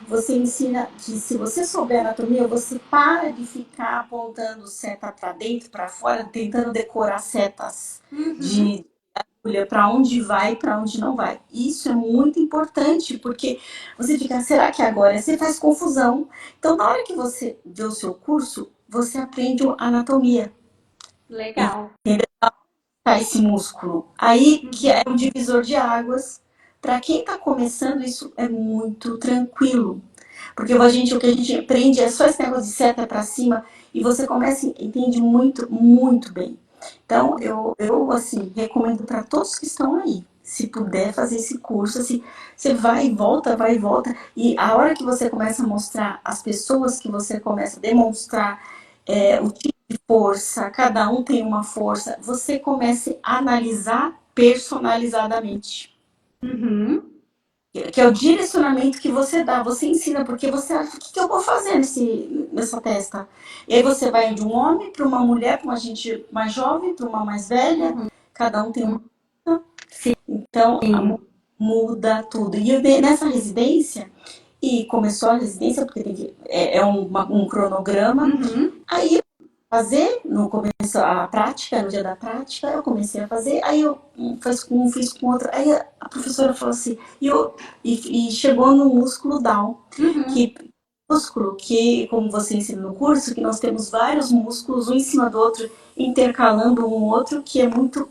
Você ensina que se você souber anatomia, você para de ficar apontando seta para dentro, para fora, tentando decorar setas de agulha para onde vai e para onde não vai. Isso é muito importante, porque você fica, será que agora? Você faz confusão. Então, na hora que você vê o seu curso, você aprende anatomia. Legal. Entendeu? Tá esse músculo. Aí que é um divisor de águas. Para quem está começando, isso é muito tranquilo. Porque o que a gente aprende é só esse negócio de seta para cima e você começa e entende muito, muito bem. Então, eu assim, recomendo para todos que estão aí. Se puder fazer esse curso, assim, você vai e volta, vai e volta. E a hora que você começa a mostrar as pessoas que você começa a demonstrar o tipo de força, cada um tem uma força, você começa a analisar personalizadamente. Que é o direcionamento que você dá, você ensina, porque você acha, o que eu vou fazer nessa testa? E aí você vai de um homem para uma mulher, para uma gente mais jovem, para uma mais velha, cada um tem uma. Então, muda tudo. E nessa residência, e começou a residência, porque é um cronograma. Aí fazer, no começo a prática, no dia da prática, eu comecei a fazer, aí eu fiz com outro, aí a professora falou assim, e chegou no músculo Down, que músculo que, como você ensina no curso, que nós temos vários músculos, um em cima do outro, intercalando um outro, que é muito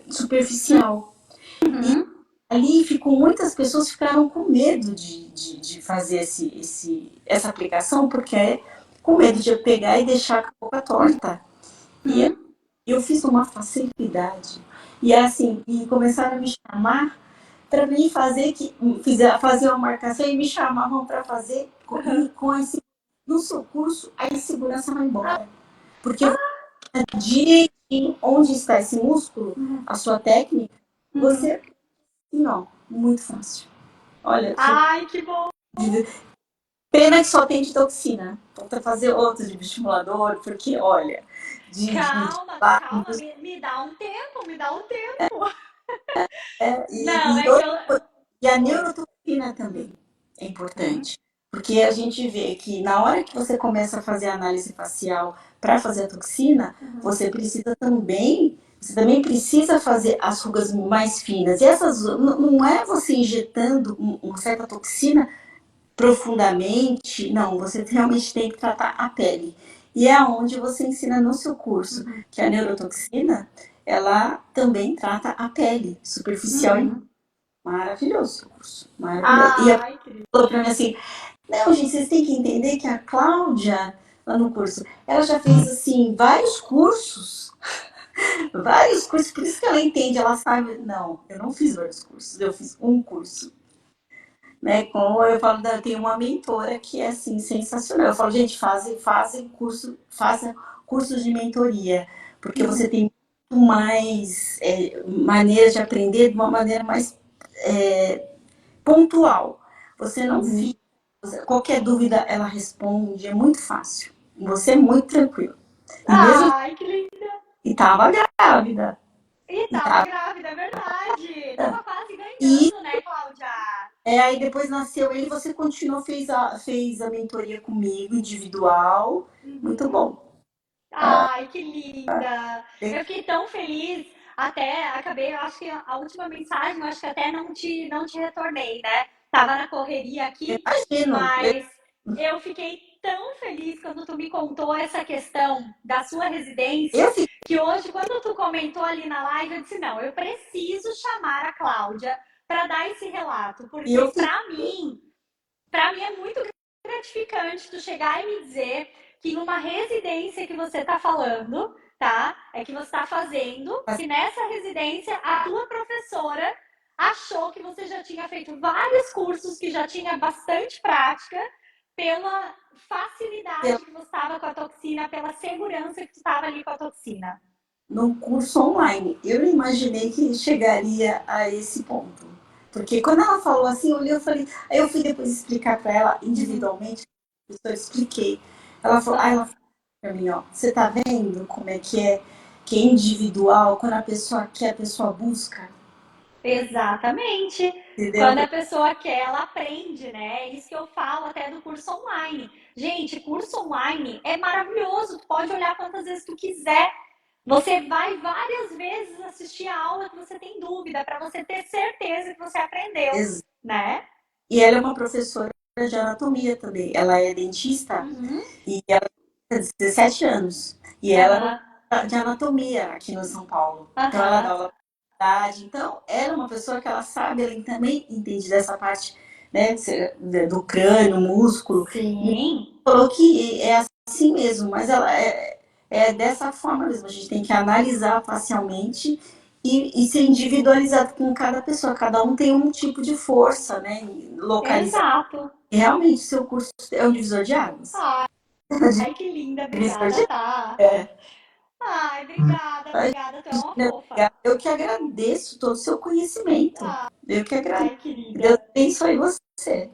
superficial. E ali ficou, muitas pessoas ficaram com medo de fazer essa aplicação, porque é com medo de eu pegar e deixar com a boca torta. E eu fiz uma facilidade. E assim, e começaram a me chamar para mim fazer uma marcação e me chamavam para fazer com esse no seu curso, a insegurança vai embora. Porque direitinho onde está esse músculo, a sua técnica, você não, muito fácil. Olha, Ai, que bom! pena que só tem de toxina. Falta fazer outro de estimulador, porque, olha, Calma, me dá um tempo, me dá um tempo. Não, é que eu. e a Oi. neurotoxina também é importante. Porque a gente vê que na hora que você começa a fazer a análise facial para fazer a toxina, você também precisa fazer as rugas mais finas. E essas não é você injetando uma certa toxina profundamente, não, você realmente tem que tratar a pele. E é onde você ensina no seu curso que a neurotoxina, ela também trata a pele superficial e maravilhoso o curso, maravilhoso. E ela Ai, falou para mim assim, não, gente, vocês têm que entender que a Cláudia, lá no curso, ela já fez, assim, vários cursos, por isso que ela entende, ela sabe. Não, eu não fiz vários cursos, eu fiz um curso. Né? Como eu falo, eu tenho uma mentora que é assim, sensacional. Eu falo, gente, façam cursos de mentoria, porque você tem muito mais maneiras de aprender de uma maneira mais pontual. Você não fica. Qualquer dúvida ela responde, é muito fácil. Você é muito tranquilo. E mesmo Ai, que lindo! e estava grávida. E E, tava tava, grávida, é verdade! Tava quase e ganhando, né, Cláudia? aí depois nasceu ele, você continuou, fez a mentoria comigo, individual. Muito bom. Ai, que linda! Eu fiquei tão feliz. Até acabei, eu acho que a última mensagem, eu acho que até não te retornei, né? Tava na correria aqui, Imagino. mas eu fiquei tão feliz quando tu me contou essa questão da sua residência, Eu fiquei, que hoje, quando tu comentou ali na live, eu disse, não, eu preciso chamar a Cláudia para dar esse relato, porque eu fiquei, para mim é muito gratificante tu chegar e me dizer que numa residência que você está falando, tá? É que você está fazendo, que nessa residência a tua professora achou que você já tinha feito vários cursos, que já tinha bastante prática, pela facilidade que você estava com a toxina, pela segurança que tu estava ali com a toxina. num curso online. Eu não imaginei que chegaria a esse ponto. Porque quando ela falou assim, eu olhei, eu falei, aí eu fui depois explicar para ela individualmente, eu expliquei. Ela falou para mim, ó, você tá vendo como é que é individual, quando a pessoa quer, a pessoa busca, Exatamente. Quando entendeu? a pessoa quer, ela aprende, né? É isso que eu falo até do curso online. Gente, curso online é maravilhoso. Tu pode olhar quantas vezes tu quiser. Você vai várias vezes assistir a aula que você tem dúvida, para você ter certeza que você aprendeu, né? E ela é uma professora de anatomia também. Ela é dentista e ela tem 17 anos. E ela é Aham, professora de anatomia aqui no São Paulo. Então ela dá aham. aula para idade. Então ela é uma pessoa que ela sabe, ela também entende dessa parte, né, do crânio, músculo. E Sim, falou que é assim mesmo, mas ela é dessa forma mesmo. A gente tem que analisar facialmente e ser individualizado com cada pessoa. Cada um tem um tipo de força, né? Localizado. exato. E realmente, seu curso é um divisor de águas. Ai, que linda, Divisor obrigada, de tá? águas. Ai, obrigada, obrigada, tu é uma fofa. Eu que agradeço todo o seu conhecimento. Eu que agradeço. Ai, Deus querida. abençoe você.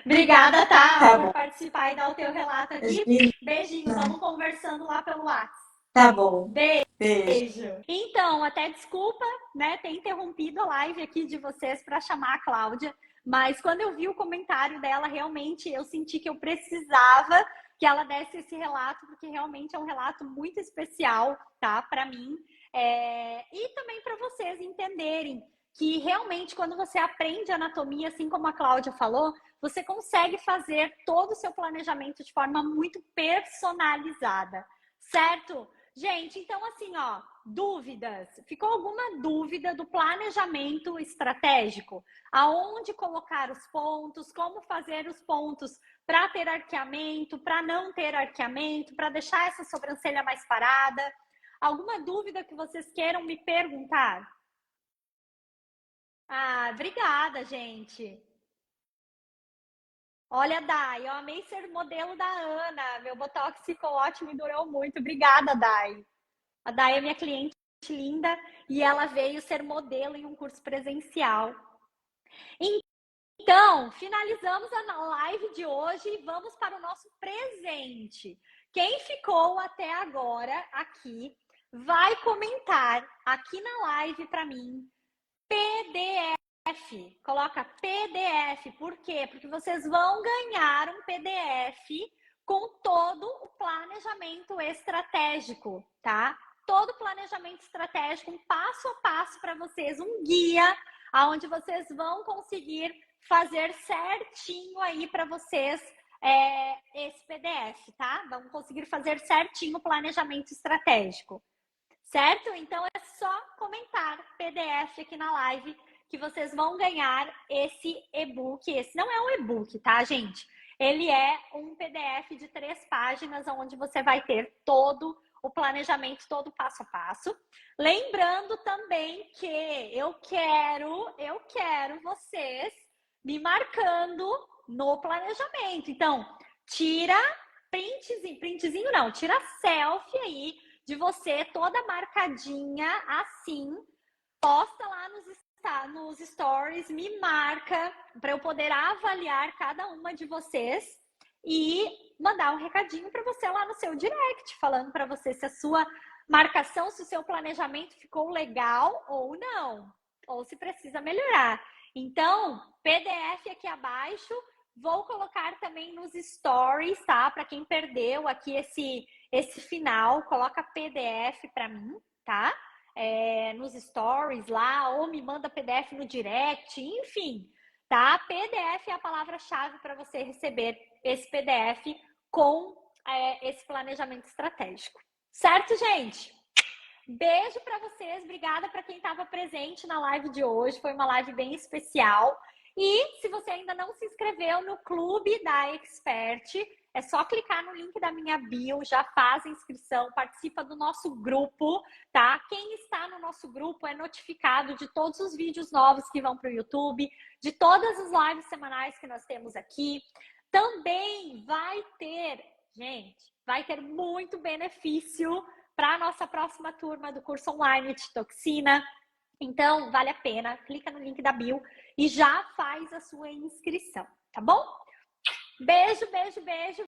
Obrigada, tá, Tá por bom. participar e dar o teu relato aqui. Imagina. Beijinho, vamos conversando lá pelo WhatsApp. Tá bom. Beijo. Beijo. Então, até desculpa, né, ter interrompido a live aqui de vocês para chamar a Cláudia, Mas quando eu vi o comentário dela, realmente eu senti que eu precisava que ela desse esse relato, porque realmente é um relato muito especial, tá? Para mim. E também para vocês entenderem que realmente quando você aprende anatomia, assim como a Cláudia falou, você consegue fazer todo o seu planejamento de forma muito personalizada, certo? Gente, então assim, ó, dúvidas? Ficou alguma dúvida do planejamento estratégico? Aonde colocar os pontos, como fazer os pontos para ter arqueamento, para não ter arqueamento, para deixar essa sobrancelha mais parada? Alguma dúvida que vocês queiram me perguntar? Ah, obrigada, gente. Olha, Dai, eu amei ser modelo da Ana. Meu botox ficou ótimo e durou muito. Obrigada, Dai. A Dai é minha cliente linda e ela veio ser modelo em um curso presencial. Então, finalizamos a live de hoje e vamos para o nosso presente. Quem ficou até agora aqui vai comentar aqui na live para mim PDF. Coloca PDF. Por quê? Porque vocês vão ganhar um PDF com todo o planejamento estratégico, tá? Todo o planejamento estratégico, um passo a passo para vocês, um guia aonde vocês vão conseguir fazer certinho aí para vocês esse PDF, tá? Vamos conseguir fazer certinho o planejamento estratégico, certo? Então é só comentar PDF aqui na live que vocês vão ganhar esse e-book. Esse não é um e-book, tá, gente? Ele é um PDF de 3 páginas, onde você vai ter todo o planejamento, todo o passo a passo. Lembrando também que eu quero vocês me marcando no planejamento. Então, tira printzinho não, tira selfie aí de você toda marcadinha assim, posta lá nos stories, me marca para eu poder avaliar cada uma de vocês e mandar um recadinho para você lá no seu direct, falando para você se a sua marcação, se o seu planejamento ficou legal ou não, ou se precisa melhorar. Então, PDF aqui abaixo, vou colocar também nos stories, tá? Para quem perdeu aqui esse final, coloca PDF para mim, tá? Nos stories lá, ou me manda PDF no direct, enfim, tá? PDF é a palavra-chave para você receber esse PDF com esse planejamento estratégico. Certo, gente? Beijo para vocês, obrigada para quem estava presente na live de hoje, foi uma live bem especial. E se você ainda não se inscreveu no Clube da Expert, é só clicar no link da minha bio, já faz a inscrição, participa do nosso grupo, tá? Quem está no nosso grupo é notificado de todos os vídeos novos que vão para o YouTube, de todas as lives semanais que nós temos aqui. Também vai ter, gente, vai ter muito benefício para a nossa próxima turma do curso online de toxina. Então, vale a pena, clica no link da bio e já faz a sua inscrição, tá bom? Beijo, beijo, beijo.